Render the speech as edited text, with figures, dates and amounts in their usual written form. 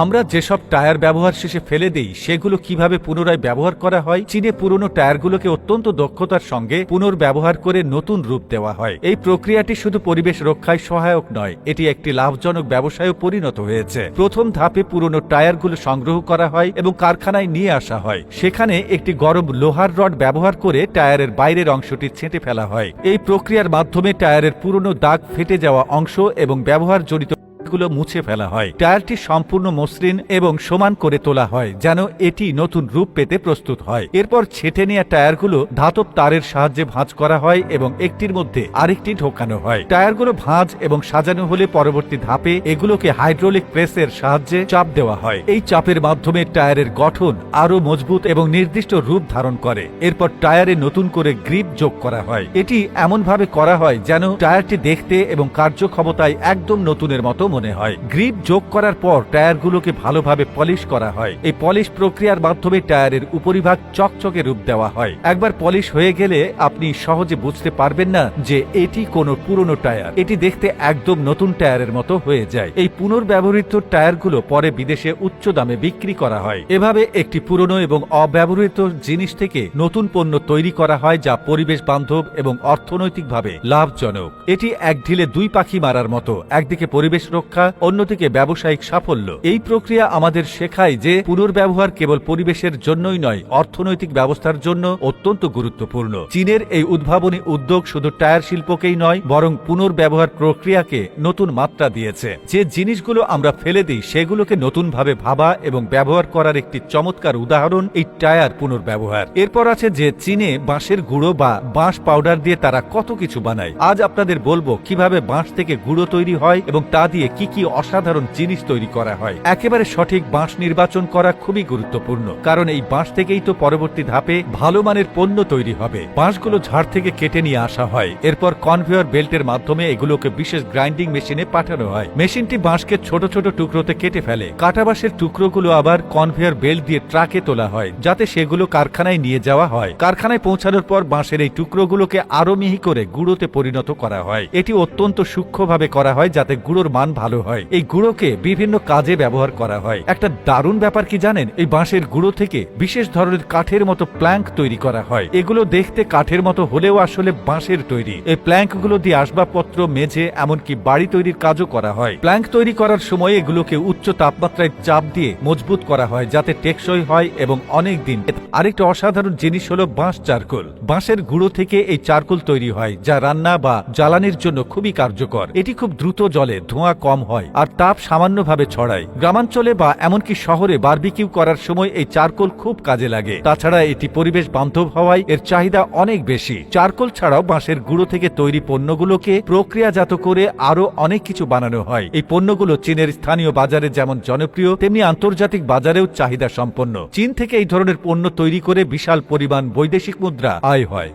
আমরা যেসব টায়ার ব্যবহার শেষে ফেলে দেই সেগুলো কিভাবে পুনরায় ব্যবহার করা হয়। চীনে পুরনো টায়ারগুলোকে অত্যন্ত দক্ষতার সঙ্গে পুনর্ব্যবহার করে নতুন রূপ দেওয়া হয়। এই প্রক্রিয়াটি শুধু পরিবেশ রক্ষায় সহায়ক নয়, এটি একটি লাভজনক ব্যবসায়ও পরিণত হয়েছে। প্রথম ধাপে পুরনো টায়ারগুলো সংগ্রহ করা হয় এবং কারখানায় নিয়ে আসা হয়। সেখানে একটি গরম লোহার রড ব্যবহার করে টায়ারের বাইরের অংশটি ছেঁটে ফেলা হয়। এই প্রক্রিয়ার মাধ্যমে টায়ারের পুরনো দাগ, ফেটে যাওয়া অংশ এবং ব্যবহারজনিত গুলো মুছে ফেলা হয়। টায়ারটি সম্পূর্ণ মসৃণ এবং সমান করে তোলা হয় যেন এটি নতুন রূপ পেতে প্রস্তুত হয়। এরপর ছেঁটে নেওয়া টায়ারগুলো ধাতব তারের সাহায্যে ভাঁজ করা হয় এবং একটির মধ্যে আরেকটি ঢোকানো হয়। টায়ারগুলো ভাঁজ এবং সাজানো হলে পরবর্তী ধাপে এগুলোকে হাইড্রোলিক প্রেসের সাহায্যে চাপ দেওয়া হয়। এই চাপের মাধ্যমে টায়ারের গঠন আরো মজবুত এবং নির্দিষ্ট রূপ ধারণ করে। এরপর টায়ারে নতুন করে গ্রিপ যোগ করা হয়। এটি এমনভাবে করা হয় যেন টায়ারটি দেখতে এবং কার্যক্ষমতায় একদম নতুনের মতো মনে হয়। গ্রিপ যোগ করার পর টায়ারগুলোকে ভালোভাবে পলিশ করা হয়। এই পলিশ প্রক্রিয়ার মাধ্যমে টায়ারের উপরিভাগ চকচকে রূপ দেওয়া হয়। একবার পলিশ হয়ে গেলে আপনি সহজে বুঝতে পারবেন না যে এটি কোনো পুরনো টায়ার। এটি দেখতে একদম নতুন টায়ারের মতো হয়ে যায়। এই পুনর্ব্যবহৃত টায়ারগুলো পরে বিদেশে উচ্চ দামে বিক্রি করা হয়। এভাবে একটি পুরনো এবং অব্যবহৃত জিনিস থেকে নতুন পণ্য তৈরি করা হয় যা পরিবেশ বান্ধব এবং অর্থনৈতিকভাবে লাভজনক। এটি এক ঢিলে দুই পাখি মারার মতো, একদিকে পরিবেশ রক্ষা, অন্যদিকে ব্যবসায়িক সাফল্য। এই প্রক্রিয়া আমাদের শেখায় যে পুনর্ব্যবহার কেবল পরিবেশের জন্যই নয়, অর্থনৈতিক ব্যবস্থার জন্য অত্যন্ত গুরুত্বপূর্ণ। চীনের এই উদ্ভাবনী উদ্যোগ শুধু টায়ার শিল্পকেই নয়, বরং পুনর্ব্যবহার প্রক্রিয়াকে নতুন মাত্রা দিয়েছে। যে জিনিসগুলো আমরা ফেলে দিই সেগুলোকে নতুনভাবে ভাবা এবং ব্যবহার করার একটি চমৎকার উদাহরণ এই টায়ার পুনর্ব্যবহার। এরপর আছে যে চীনে বাঁশের গুঁড়ো বা বাঁশ পাউডার দিয়ে তারা কত কিছু বানায়। আজ আপনাদের বলবো কিভাবে বাঁশ থেকে গুঁড়ো তৈরি হয় এবং তা দিয়ে কি কি অসাধারণ জিনিস তৈরি করা হয়। একেবারে সঠিক বাঁশ নির্বাচন করা খুবই গুরুত্বপূর্ণ, কারণ এই বাঁশ থেকেই তো পরবর্তী ধাপে ভালো মানের পণ্য তৈরি হবে। বাঁশগুলো ঝাড় থেকে কেটে নিয়ে আসা হয়। এরপর কনভেয়র বেল্টের মাধ্যমে এগুলোকে বিশেষ গ্রাইন্ডিং মেশিনে পাঠানো হয়। মেশিনটি বাঁশকে ছোট ছোট টুকরোতে কেটে ফেলে। কাটা বাঁশের টুকরোগুলো আবার কনভেয়র বেল্ট দিয়ে ট্রাকে তোলা হয় যাতে সেগুলো কারখানায় নিয়ে যাওয়া হয়। কারখানায় পৌঁছানোর পর বাঁশের এই টুকরোগুলোকে আরো মিহি করে গুঁড়োতে পরিণত করা হয়। এটি অত্যন্ত সূক্ষ্মভাবে করা হয় যাতে গুঁড়োর মান ভালো হয়। এই গুঁড়োকে বিভিন্ন কাজে ব্যবহার করা হয়। একটা দারুণ ব্যাপার কি জানেন, এই বাঁশের গুঁড়ো থেকে বিশেষ ধরনের কাঠের মতো প্ল্যাঙ্ক তৈরি করা হয়। এগুলো দেখতে কাঠের মতো হলেও আসলে বাঁশের তৈরি। এই প্ল্যাঙ্কগুলো দিয়ে আসবাবপত্র, মেঝে, এমনকি বাড়ি তৈরির কাজও করা হয়। প্ল্যাঙ্ক তৈরি করার সময় এগুলোকে উচ্চ তাপমাত্রায় চাপ দিয়ে মজবুত করা হয় যাতে টেকসই হয় এবং অনেক দিন। আরেকটা অসাধারণ জিনিস হলো বাঁশ চারকোল। বাঁশের গুঁড়ো থেকে এই চারকোল তৈরি হয় যা রান্না বা জ্বালানির জন্য খুবই কার্যকর। এটি খুব দ্রুত জ্বলে, ধোঁয়া কম হয় আর তাপ সামান্যভাবে ছড়ায়। গ্রামাঞ্চলে বা এমনকি শহরে বারবিকিউ করার সময় এই চারকোল খুব কাজে লাগে। তাছাড়া এটি পরিবেশ বান্ধব হওয়ায় এর চাহিদা অনেক বেশি। চারকোল ছাড়াও বাঁশের গুঁড়ো থেকে তৈরি পণ্যগুলোকে প্রক্রিয়াজাত করে আরো অনেক কিছু বানানো হয়। এই পণ্যগুলো চীনের স্থানীয় বাজারে যেমন জনপ্রিয়, তেমনি আন্তর্জাতিক বাজারেও চাহিদা সম্পন্ন। চীন থেকে এই ধরনের পণ্য তৈরি করে বিশাল পরিমাণ বৈদেশিক মুদ্রা আয় হয়।